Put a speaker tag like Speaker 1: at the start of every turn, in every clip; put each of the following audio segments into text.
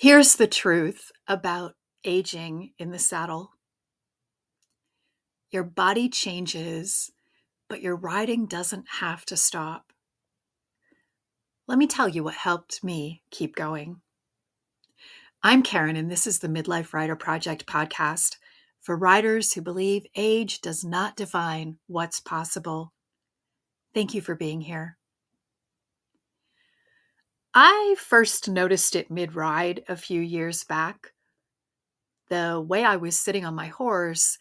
Speaker 1: Here's the truth about aging in the saddle. Your body changes, but your riding doesn't have to stop. Let me tell you what helped me keep going. I'm Karen, and this is the Midlife Rider Project Podcast for riders who believe age does not define what's possible. Thank you for being here. I first noticed it mid-ride a few years back. The way I was sitting on my horse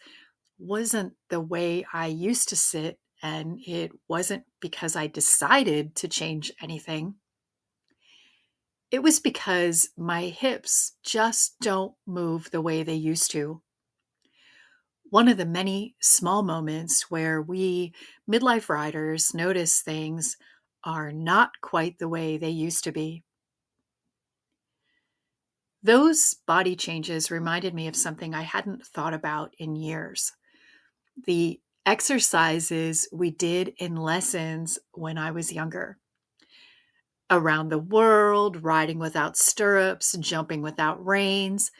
Speaker 1: wasn't the way I used to sit, and it wasn't because I decided to change anything. It was because my hips just don't move the way they used to. One of the many small moments where we midlife riders notice things are not quite the way they used to be. Those body changes reminded me of something I hadn't thought about in years. The exercises we did in lessons when I was younger. Around the world, riding without stirrups, jumping without reins.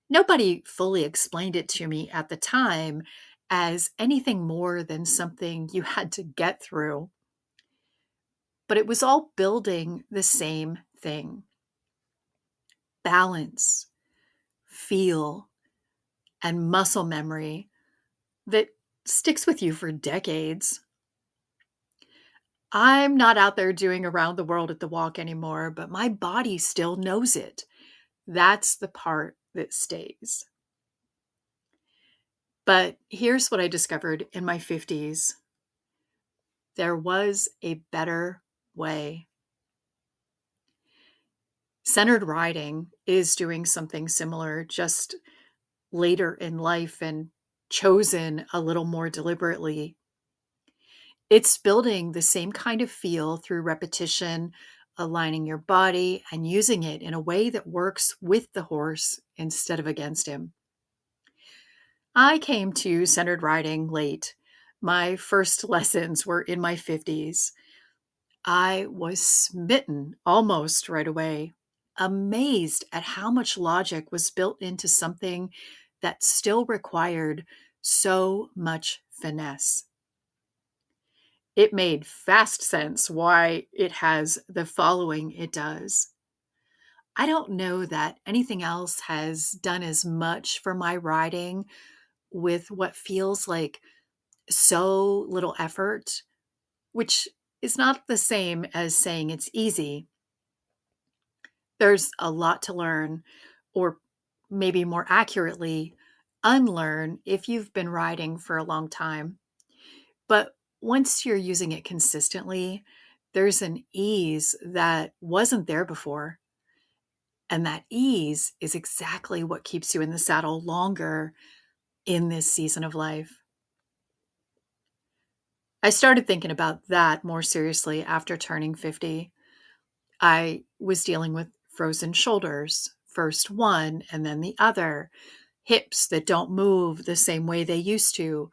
Speaker 1: Nobody fully explained it to me at the time as anything more than something you had to get through. But it was all building the same thing. Balance, feel, and muscle memory that sticks with you for decades. I'm not out there doing around the world at the walk anymore, but my body still knows it. That's the part that stays. But here's what I discovered in my 50s. There was a better way. Centered riding is doing something similar, just later in life and chosen a little more deliberately. It's building the same kind of feel through repetition, aligning your body and using it in a way that works with the horse instead of against him. I came to centered riding late. My first lessons were in my 50s. I was smitten almost right away, amazed at how much logic was built into something that still required so much finesse. It made fast sense why it has the following it does. I don't know that anything else has done as much for my riding with what feels like so little effort, which is not the same as saying it's easy. There's a lot to learn, or maybe more accurately, unlearn if you've been riding for a long time. But once you're using it consistently, there's an ease that wasn't there before. And that ease is exactly what keeps you in the saddle longer in this season of life. I started thinking about that more seriously after turning 50. I was dealing with frozen shoulders, first one and then the other, hips that don't move the same way they used to,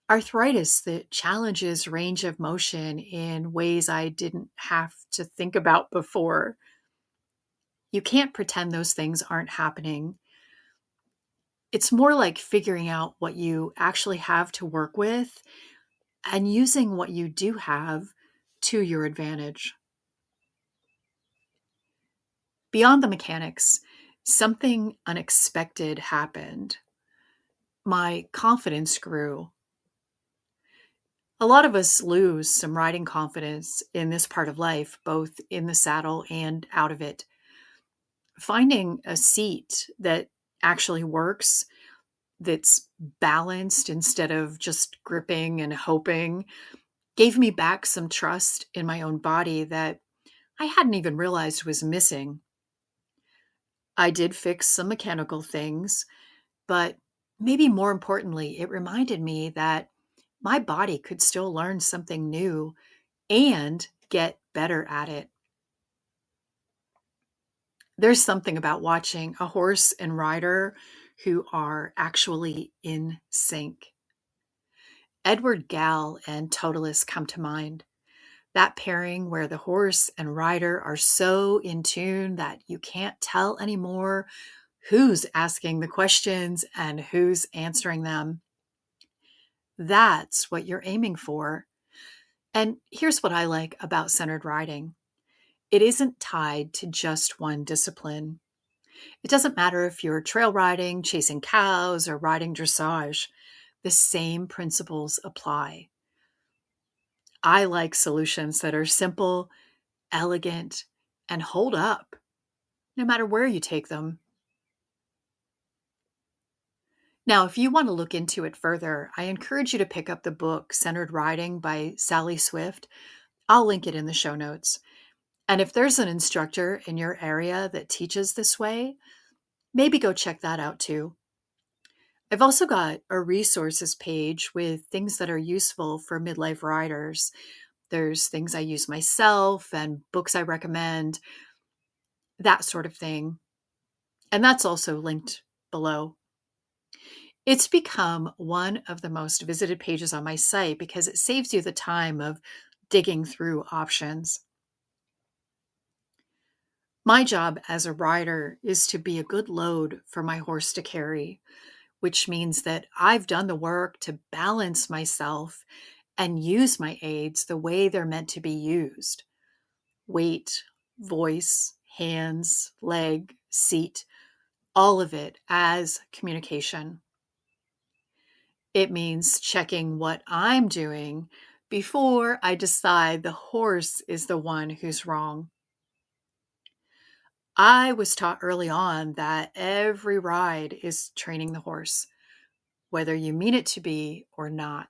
Speaker 1: arthritis that challenges range of motion in ways I didn't have to think about before. You can't pretend those things aren't happening. It's more like figuring out what you actually have to work with and using what you do have to your advantage. Beyond the mechanics, something unexpected happened. My confidence grew. A lot of us lose some riding confidence in this part of life, both in the saddle and out of it. Finding a seat that actually works, that's balanced instead of just gripping and hoping, gave me back some trust in my own body that I hadn't even realized was missing. I did fix some mechanical things, but maybe more importantly, it reminded me that my body could still learn something new and get better at it. There's something about watching a horse and rider who are actually in sync. Edward Gall and Totalis come to mind. That pairing where the horse and rider are so in tune that you can't tell anymore who's asking the questions and who's answering them. That's what you're aiming for. And here's what I like about centered riding: it isn't tied to just one discipline. It doesn't matter if you're trail riding, chasing cows, or riding dressage, the same principles apply. I like solutions that are simple, elegant, and hold up, no matter where you take them. Now, if you want to look into it further, I encourage you to pick up the book Centered Riding by Sally Swift. I'll link it in the show notes. And if there's an instructor in your area that teaches this way, maybe go check that out too. I've also got a resources page with things that are useful for midlife riders. There's things I use myself and books I recommend, that sort of thing. And that's also linked below. It's become one of the most visited pages on my site because it saves you the time of digging through options. My job as a rider is to be a good load for my horse to carry, which means that I've done the work to balance myself and use my aids the way they're meant to be used: weight, voice, hands, leg, seat, all of it as communication. It means checking what I'm doing before I decide the horse is the one who's wrong. I was taught early on that every ride is training the horse, whether you mean it to be or not.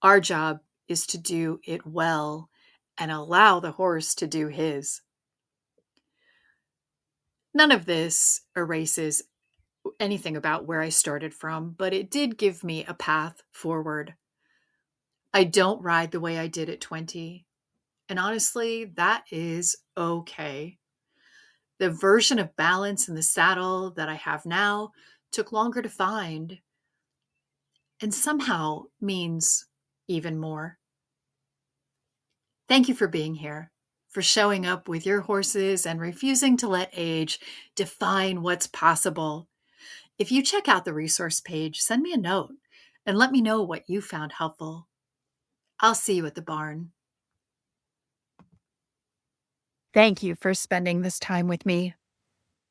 Speaker 1: Our job is to do it well and allow the horse to do his. None of this erases anything about where I started from, but it did give me a path forward. I don't ride the way I did at 20. And honestly, that is okay. The version of balance in the saddle that I have now took longer to find and somehow means even more. Thank you for being here, for showing up with your horses and refusing to let age define what's possible. If you check out the resource page, send me a note and let me know what you found helpful. I'll see you at the barn. Thank you for spending this time with me.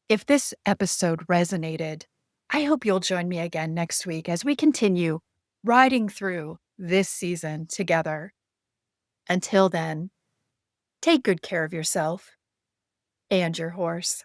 Speaker 1: If this episode resonated, I hope you'll join me again next week as we continue riding through this season together. Until then, take good care of yourself and your horse.